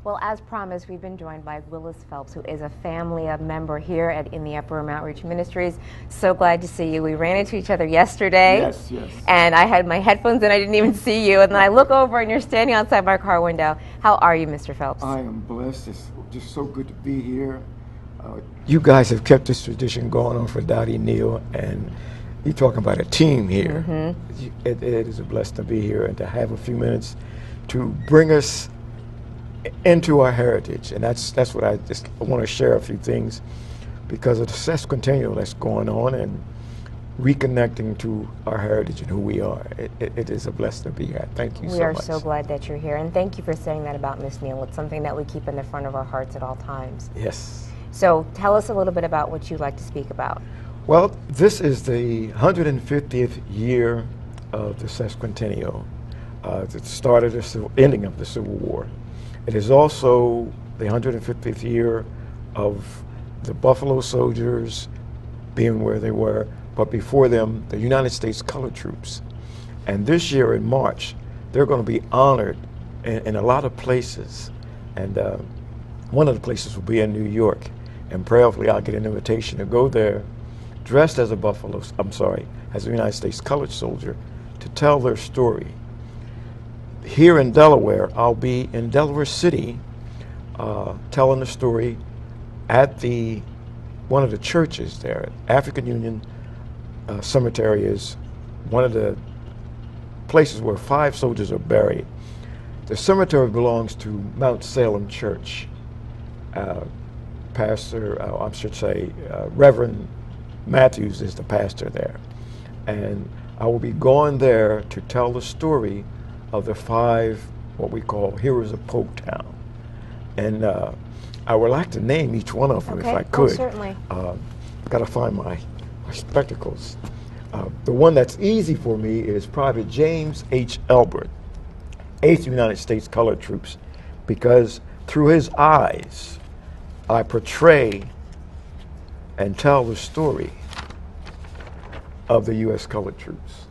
Well, as promised, we've been joined by Willis Phelps, who is a family member here in the Upper Room Outreach Ministries. So glad to see you. We ran into each other yesterday. Yes, yes. And I had my headphones in, I didn't even see you. And then I look over and you're standing outside my car window. How are you, Mr. Phelps? I am blessed. It's just so good to be here. You guys have kept this tradition going on for Dottie Neal, and you're talking about a team here. Mm-hmm. It is a blessing to be here and to have a few minutes to bring us into our heritage. And that's what I want to share a few things because of the sesquicentennial that's going on and reconnecting to our heritage and who we are. It is a blessing to be here. Thank you so much. We are so glad that you're here, and thank you for saying that about Miss Neal. It's something that we keep in the front of our hearts at all times. Yes. So tell us a little bit about what you'd like to speak about. Well, this is the 150th year of the sesquicentennial, the start of the ending of the Civil War. It is also the 150th year of the Buffalo Soldiers being where they were, but before them, the United States Colored Troops. And this year in March, they're going to be honored in a lot of places. And one of the places will be in New York. And prayerfully, I'll get an invitation to go there dressed as as a United States Colored Soldier to tell their story. Here in Delaware, I'll be in Delaware City telling the story at one of the churches there. African Union Cemetery is one of the places where 5 soldiers are buried. The cemetery belongs to Mount Salem Church. Reverend Matthews is the pastor there. And I will be going there to tell the story of the 5, what we call heroes of Polktown. And I would like to name each one of them if I could. Oh, certainly. I've got to find my spectacles. The one that's easy for me is Private James H. Elbert, 8th United States Colored Troops, because through his eyes, I portray and tell the story of the U.S. Colored Troops.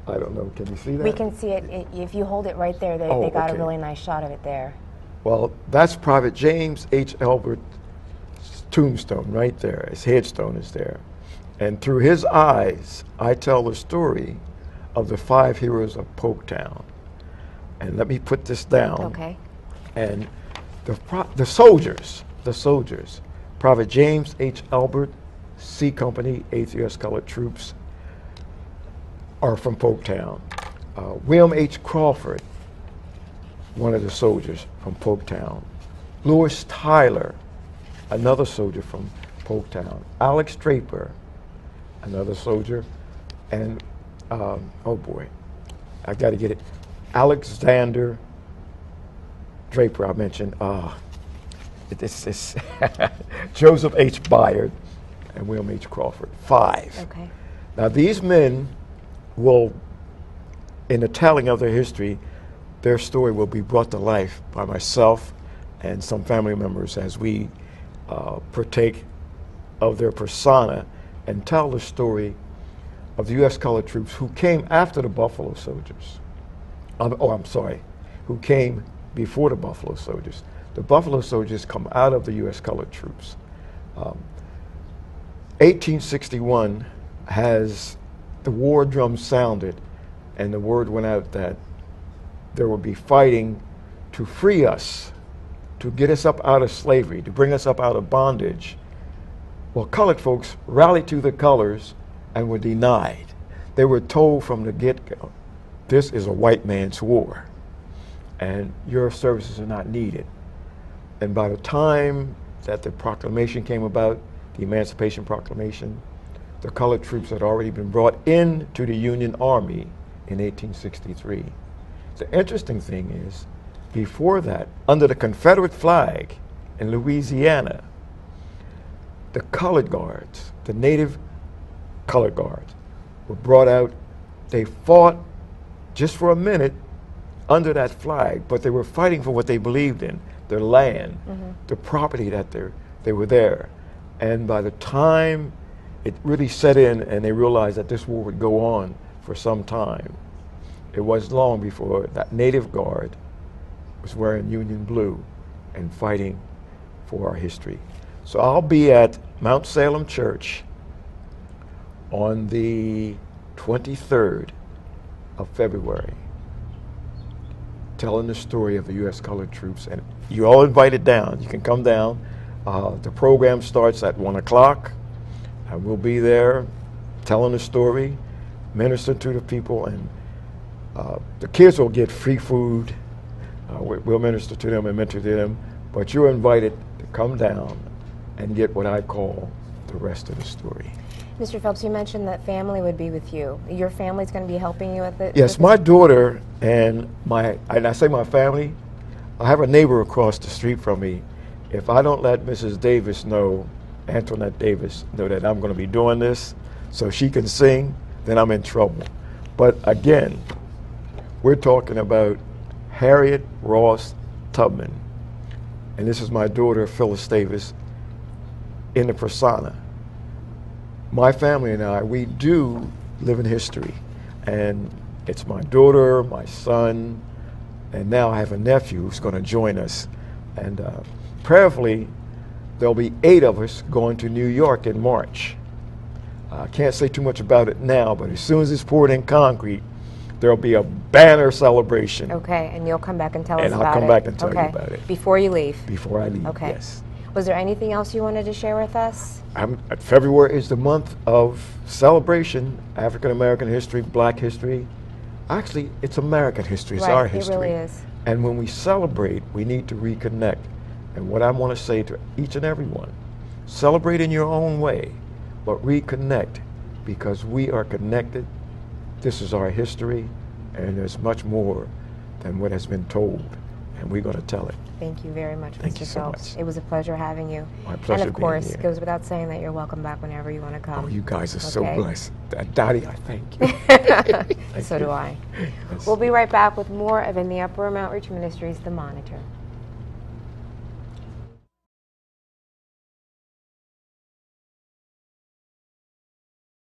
I don't know, can you see that? We can see it. If you hold it right there, they got a really nice shot of it there. Well, that's Private James H. Elbert's tombstone right there. His headstone is there. And through his eyes, I tell the story of the 5 heroes of Polktown. And let me put this down. Okay. And the soldiers, Private James H. Elbert, C Company, 8th U.S. Colored Troops, are from Polktown. William H. Crawford, one of the soldiers from Polktown. Louis Tyler, another soldier from Polktown. Alex Draper, another soldier. And, oh boy, I got to get it. Alexander Draper, I mentioned. It's Joseph H. Byard and William H. Crawford. 5. Okay. Now these men will, in the telling of their history, their story will be brought to life by myself and some family members as we partake of their persona and tell the story of the U.S. Colored Troops who came after the Buffalo Soldiers. Who came before the Buffalo Soldiers. The Buffalo Soldiers come out of the U.S. Colored Troops. 1861 has the war drum sounded, and the word went out that there would be fighting to free us, to get us up out of slavery, to bring us up out of bondage. Well, colored folks rallied to the colors and were denied. They were told from the get-go, this is a white man's war, and your services are not needed. And by the time that the proclamation came about, the Emancipation Proclamation, the colored troops had already been brought into the Union Army in 1863. The interesting thing is, before that, under the Confederate flag in Louisiana, the colored guards, the native colored guards, were brought out. They fought just for a minute under that flag, but they were fighting for what they believed in, their land, the property that they were there. And by the time it really set in and they realized that this war would go on for some time, it wasn't long before that native guard was wearing Union blue and fighting for our history. So I'll be at Mount Salem Church on the 23rd of February, telling the story of the U.S. colored troops. And you're all invited down. You can come down. The program starts at 1 o'clock. And we'll be there telling the story, ministering to the people, and the kids will get free food. We'll minister to them and mentor to them. But you're invited to come down and get what I call the rest of the story. Mr. Phelps, you mentioned that family would be with you. Your family's going to be helping you with it? Yes, my daughter and I say my family, I have a neighbor across the street from me. If I don't let Mrs. Davis know, Antoinette Davis, know that I'm going to be doing this so she can sing, then I'm in trouble. But again, we're talking about Harriet Ross Tubman. And this is my daughter, Phyllis Davis, in the persona. My family and I, we do live in history. And it's my daughter, my son, and now I have a nephew who's going to join us. And prayerfully, there'll be 8 of us going to New York in March. I can't say too much about it now, but as soon as it's poured in concrete, there'll be a banner celebration. Okay, and you'll come back and tell us about it. And I'll come back and tell you about it. Before you leave? Before I leave, okay. Yes. Was there anything else you wanted to share with us? February is the month of celebration, African American history, Black history. Actually, it's American history, it's our history. It really is. And when we celebrate, we need to reconnect. And what I want to say to each and every one, celebrate in your own way, but reconnect, because we are connected. This is our history, and there's much more than what has been told, and we're going to tell it. Thank you very much, Thank Mr. you so Phelps. much. It was a pleasure having you. My pleasure. And of course, being it here. goes without saying that you're welcome back whenever you want to come. Oh, you guys are so Okay? blessed. Dottie, I thank you. So do I. Yes. We'll be right back with more of In the Upper Room Outreach Ministries, The Monitor.